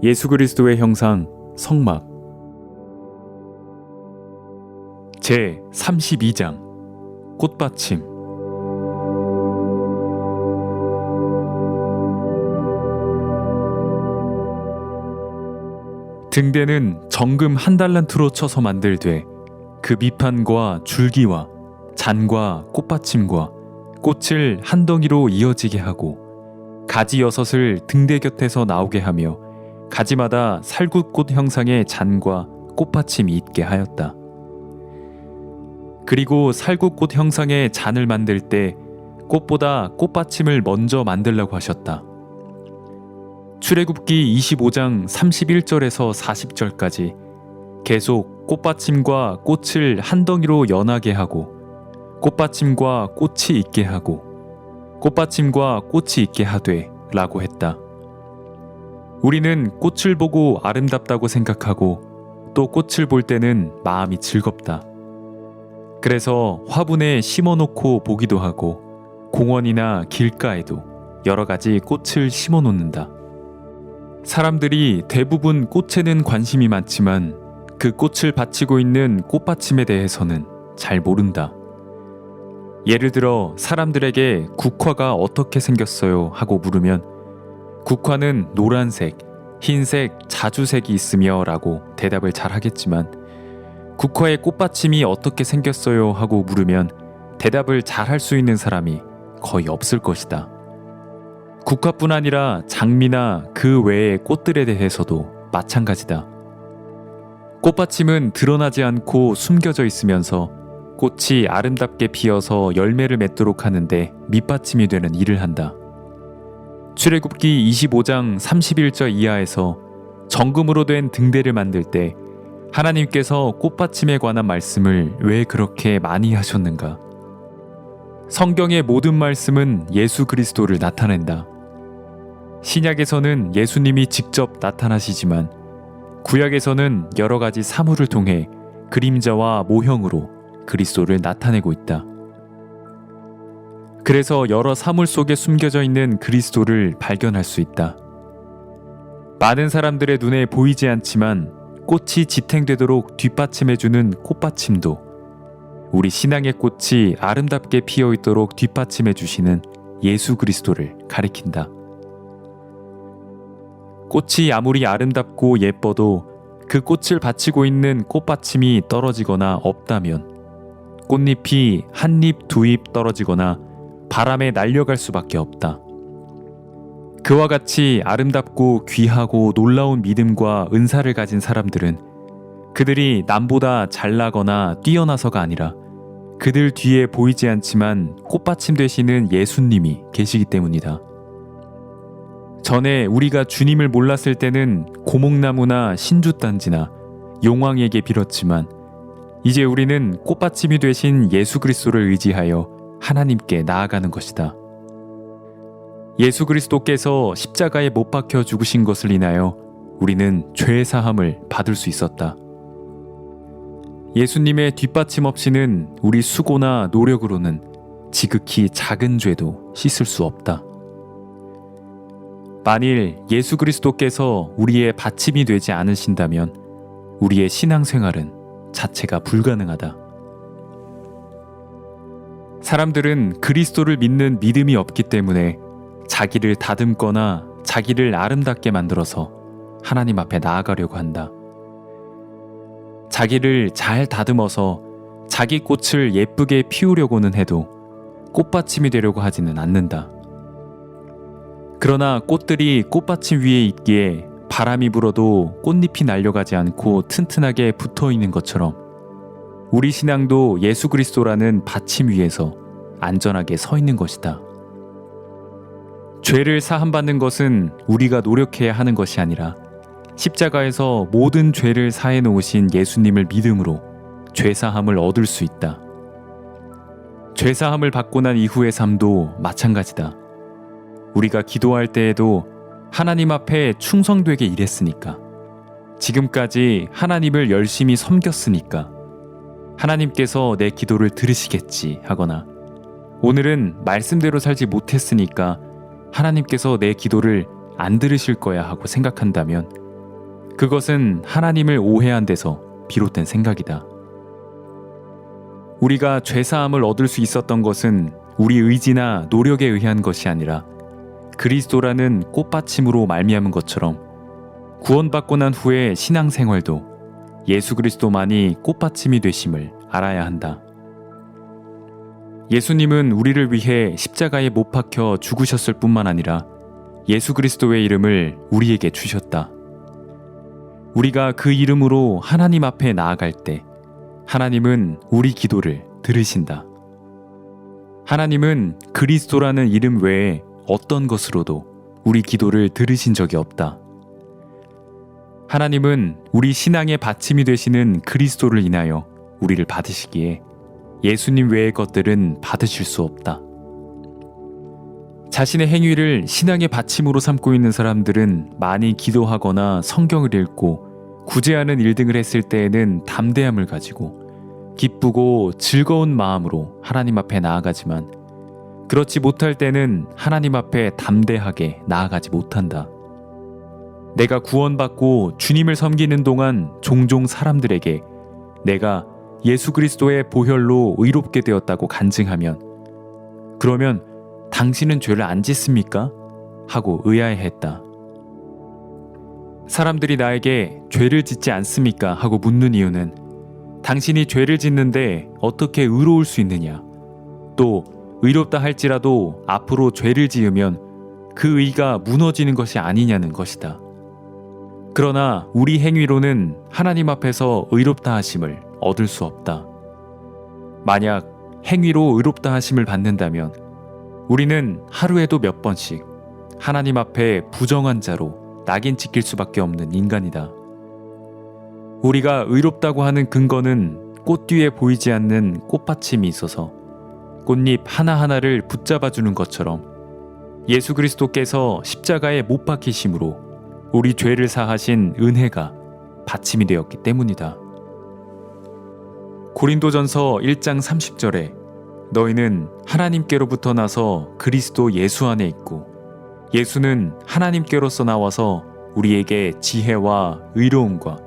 예수 그리스도의 형상 성막 제 32장 꽃받침. 등대는 정금 1달란트로 쳐서 만들되 그 밑판과 줄기와 잔과 꽃받침과 꽃을 한 덩이로 이어지게 하고 가지 6을 등대 곁에서 나오게 하며 가지마다 살구꽃 형상의 잔과 꽃받침이 있게 하였다. 그리고 살구꽃 형상의 잔을 만들 때 꽃보다 꽃받침을 먼저 만들라고 하셨다. 출애굽기 25장 31절에서 40절까지 계속 꽃받침과 꽃을 한 덩이로 연하게 하고 꽃받침과 꽃이 있게 하고 꽃받침과 꽃이 있게 하되 라고 했다. 우리는 꽃을 보고 아름답다고 생각하고 또 꽃을 볼 때는 마음이 즐겁다. 그래서 화분에 심어놓고 보기도 하고 공원이나 길가에도 여러 가지 꽃을 심어놓는다. 사람들이 대부분 꽃에는 관심이 많지만 그 꽃을 바치고 있는 꽃받침에 대해서는 잘 모른다. 예를 들어 사람들에게 국화가 어떻게 생겼어요 하고 물으면 국화는 노란색, 흰색, 자주색이 있으며 라고 대답을 잘 하겠지만 국화의 꽃받침이 어떻게 생겼어요 하고 물으면 대답을 잘 할 수 있는 사람이 거의 없을 것이다. 국화뿐 아니라 장미나 그 외의 꽃들에 대해서도 마찬가지다. 꽃받침은 드러나지 않고 숨겨져 있으면서 꽃이 아름답게 피어서 열매를 맺도록 하는데 밑받침이 되는 일을 한다. 출애굽기 25장 31절 이하에서 정금으로 된 등대를 만들 때 하나님께서 꽃받침에 관한 말씀을 왜 그렇게 많이 하셨는가? 성경의 모든 말씀은 예수 그리스도를 나타낸다. 신약에서는 예수님이 직접 나타나시지만 구약에서는 여러 가지 사물을 통해 그림자와 모형으로 그리스도를 나타내고 있다. 그래서 여러 사물 속에 숨겨져 있는 그리스도를 발견할 수 있다. 많은 사람들의 눈에 보이지 않지만 꽃이 지탱되도록 뒷받침해주는 꽃받침도 우리 신앙의 꽃이 아름답게 피어있도록 뒷받침해주시는 예수 그리스도를 가리킨다. 꽃이 아무리 아름답고 예뻐도 그 꽃을 받치고 있는 꽃받침이 떨어지거나 없다면 꽃잎이 한 잎, 두 잎 떨어지거나 바람에 날려갈 수밖에 없다. 그와 같이 아름답고 귀하고 놀라운 믿음과 은사를 가진 사람들은 그들이 남보다 잘나거나 뛰어나서가 아니라 그들 뒤에 보이지 않지만 꽃받침 되시는 예수님이 계시기 때문이다. 전에 우리가 주님을 몰랐을 때는 고목나무나 신주단지나 용왕에게 빌었지만 이제 우리는 꽃받침이 되신 예수 그리스도를 의지하여 하나님께 나아가는 것이다. 예수 그리스도께서 십자가에 못 박혀 죽으신 것을 인하여 우리는 죄 사함을 받을 수 있었다. 예수님의 뒷받침 없이는 우리 수고나 노력으로는 지극히 작은 죄도 씻을 수 없다. 만일 예수 그리스도께서 우리의 받침이 되지 않으신다면 우리의 신앙생활은 자체가 불가능하다. 사람들은 그리스도를 믿는 믿음이 없기 때문에 자기를 다듬거나 자기를 아름답게 만들어서 하나님 앞에 나아가려고 한다. 자기를 잘 다듬어서 자기 꽃을 예쁘게 피우려고는 해도 꽃받침이 되려고 하지는 않는다. 그러나 꽃들이 꽃받침 위에 있기에 바람이 불어도 꽃잎이 날려가지 않고 튼튼하게 붙어 있는 것처럼 우리 신앙도 예수 그리스도라는 받침 위에서 안전하게 서 있는 것이다. 죄를 사함받는 것은 우리가 노력해야 하는 것이 아니라 십자가에서 모든 죄를 사해 놓으신 예수님을 믿음으로 죄사함을 얻을 수 있다. 죄사함을 받고 난 이후의 삶도 마찬가지다. 우리가 기도할 때에도 하나님 앞에 충성되게 일했으니까, 지금까지 하나님을 열심히 섬겼으니까 하나님께서 내 기도를 들으시겠지 하거나 오늘은 말씀대로 살지 못했으니까 하나님께서 내 기도를 안 들으실 거야 하고 생각한다면 그것은 하나님을 오해한 데서 비롯된 생각이다. 우리가 죄사함을 얻을 수 있었던 것은 우리 의지나 노력에 의한 것이 아니라 그리스도라는 꽃받침으로 말미암은 것처럼 구원받고 난 후의 신앙생활도 예수 그리스도만이 꽃받침이 되심을 알아야 한다. 예수님은 우리를 위해 십자가에 못 박혀 죽으셨을 뿐만 아니라 예수 그리스도의 이름을 우리에게 주셨다. 우리가 그 이름으로 하나님 앞에 나아갈 때 하나님은 우리 기도를 들으신다. 하나님은 그리스도라는 이름 외에 어떤 것으로도 우리 기도를 들으신 적이 없다. 하나님은 우리 신앙의 받침이 되시는 그리스도를 인하여 우리를 받으시기에 예수님 외의 것들은 받으실 수 없다. 자신의 행위를 신앙의 받침으로 삼고 있는 사람들은 많이 기도하거나 성경을 읽고 구제하는 일등을 했을 때에는 담대함을 가지고 기쁘고 즐거운 마음으로 하나님 앞에 나아가지만 그렇지 못할 때는 하나님 앞에 담대하게 나아가지 못한다. 내가 구원받고 주님을 섬기는 동안 종종 사람들에게 내가 예수 그리스도의 보혈로 의롭게 되었다고 간증하면 그러면 당신은 죄를 안 짓습니까? 하고 의아해했다. 사람들이 나에게 죄를 짓지 않습니까? 하고 묻는 이유는 당신이 죄를 짓는데 어떻게 의로울 수 있느냐? 또 의롭다 할지라도 앞으로 죄를 지으면 그 의가 무너지는 것이 아니냐는 것이다. 그러나 우리 행위로는 하나님 앞에서 의롭다 하심을 얻을 수 없다. 만약 행위로 의롭다 하심을 받는다면 우리는 하루에도 몇 번씩 하나님 앞에 부정한 자로 낙인 찍힐 수밖에 없는 인간이다. 우리가 의롭다고 하는 근거는 꽃 뒤에 보이지 않는 꽃받침이 있어서 꽃잎 하나하나를 붙잡아주는 것처럼 예수 그리스도께서 십자가에 못 박히심으로 우리 죄를 사하신 은혜가 받침이 되었기 때문이다. 고린도전서 1장 30절에 너희는 하나님께로부터 나서 그리스도 예수 안에 있고 예수는 하나님께로서 나와서 우리에게 지혜와 의로움과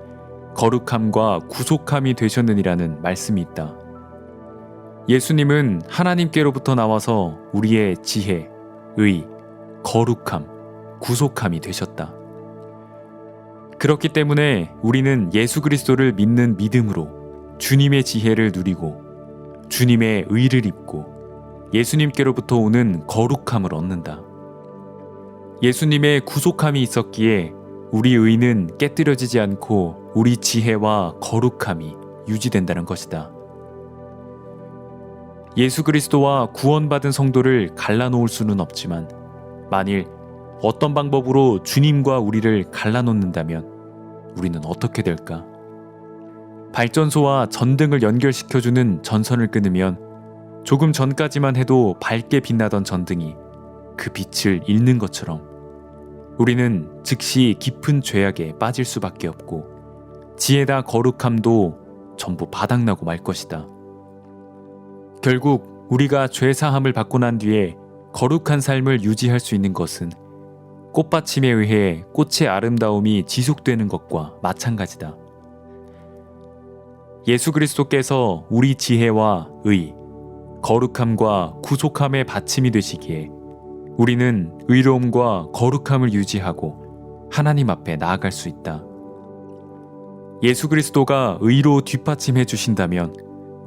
거룩함과 구속함이 되셨느니라는 말씀이 있다. 예수님은 하나님께로부터 나와서 우리의 지혜, 의, 거룩함, 구속함이 되셨다. 그렇기 때문에 우리는 예수 그리스도를 믿는 믿음으로 주님의 지혜를 누리고 주님의 의를 입고 예수님께로부터 오는 거룩함을 얻는다. 예수님의 구속함이 있었기에 우리 의는 깨뜨려지지 않고 우리 지혜와 거룩함이 유지된다는 것이다. 예수 그리스도와 구원받은 성도를 갈라놓을 수는 없지만 만일 어떤 방법으로 주님과 우리를 갈라놓는다면 우리는 어떻게 될까? 발전소와 전등을 연결시켜주는 전선을 끊으면 조금 전까지만 해도 밝게 빛나던 전등이 그 빛을 잃는 것처럼 우리는 즉시 깊은 죄악에 빠질 수밖에 없고 지혜다 거룩함도 전부 바닥나고 말 것이다. 결국 우리가 죄사함을 받고 난 뒤에 거룩한 삶을 유지할 수 있는 것은 꽃받침에 의해 꽃의 아름다움이 지속되는 것과 마찬가지다. 예수 그리스도께서 우리 지혜와 의, 거룩함과 구속함의 받침이 되시기에 우리는 의로움과 거룩함을 유지하고 하나님 앞에 나아갈 수 있다. 예수 그리스도가 의로 뒷받침해 주신다면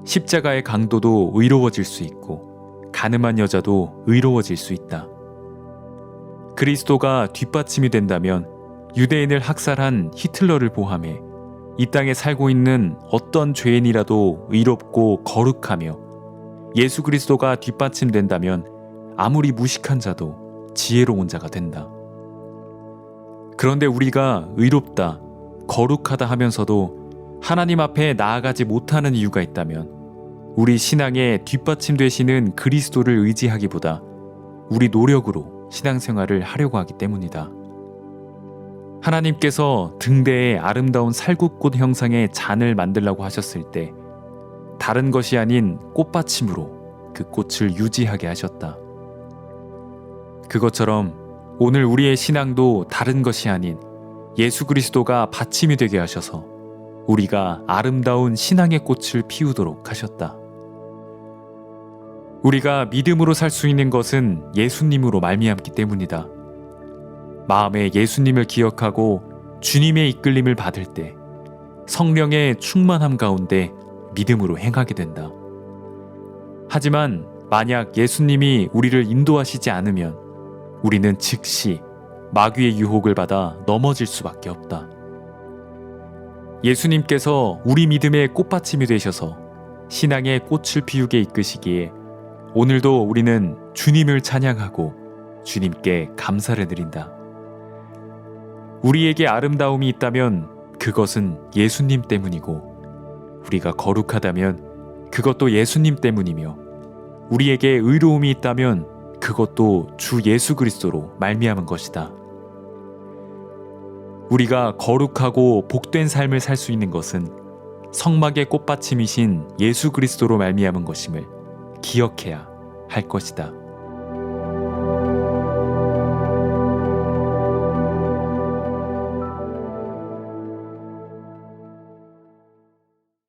십자가의 강도도 의로워질 수 있고 가늠한 여자도 의로워질 수 있다. 그리스도가 뒷받침이 된다면 유대인을 학살한 히틀러를 포함해 이 땅에 살고 있는 어떤 죄인이라도 의롭고 거룩하며 예수 그리스도가 뒷받침된다면 아무리 무식한 자도 지혜로운 자가 된다. 그런데 우리가 의롭다, 거룩하다 하면서도 하나님 앞에 나아가지 못하는 이유가 있다면 우리 신앙에 뒷받침 되시는 그리스도를 의지하기보다 우리 노력으로 신앙생활을 하려고 하기 때문이다. 하나님께서 등대에 아름다운 살구꽃 형상의 잔을 만들라고 하셨을 때 다른 것이 아닌 꽃받침으로 그 꽃을 유지하게 하셨다. 그것처럼 오늘 우리의 신앙도 다른 것이 아닌 예수 그리스도가 받침이 되게 하셔서 우리가 아름다운 신앙의 꽃을 피우도록 하셨다. 우리가 믿음으로 살 수 있는 것은 예수님으로 말미암기 때문이다. 마음에 예수님을 기억하고 주님의 이끌림을 받을 때 성령의 충만함 가운데 믿음으로 행하게 된다. 하지만 만약 예수님이 우리를 인도하시지 않으면 우리는 즉시 마귀의 유혹을 받아 넘어질 수밖에 없다. 예수님께서 우리 믿음의 꽃받침이 되셔서 신앙의 꽃을 피우게 이끄시기에 오늘도 우리는 주님을 찬양하고 주님께 감사를 드린다. 우리에게 아름다움이 있다면 그것은 예수님 때문이고 우리가 거룩하다면 그것도 예수님 때문이며 우리에게 의로움이 있다면 그것도 주 예수 그리스도로 말미암은 것이다. 우리가 거룩하고 복된 삶을 살 수 있는 것은 성막의 꽃받침이신 예수 그리스도로 말미암은 것임을 기억해야 할 것이다.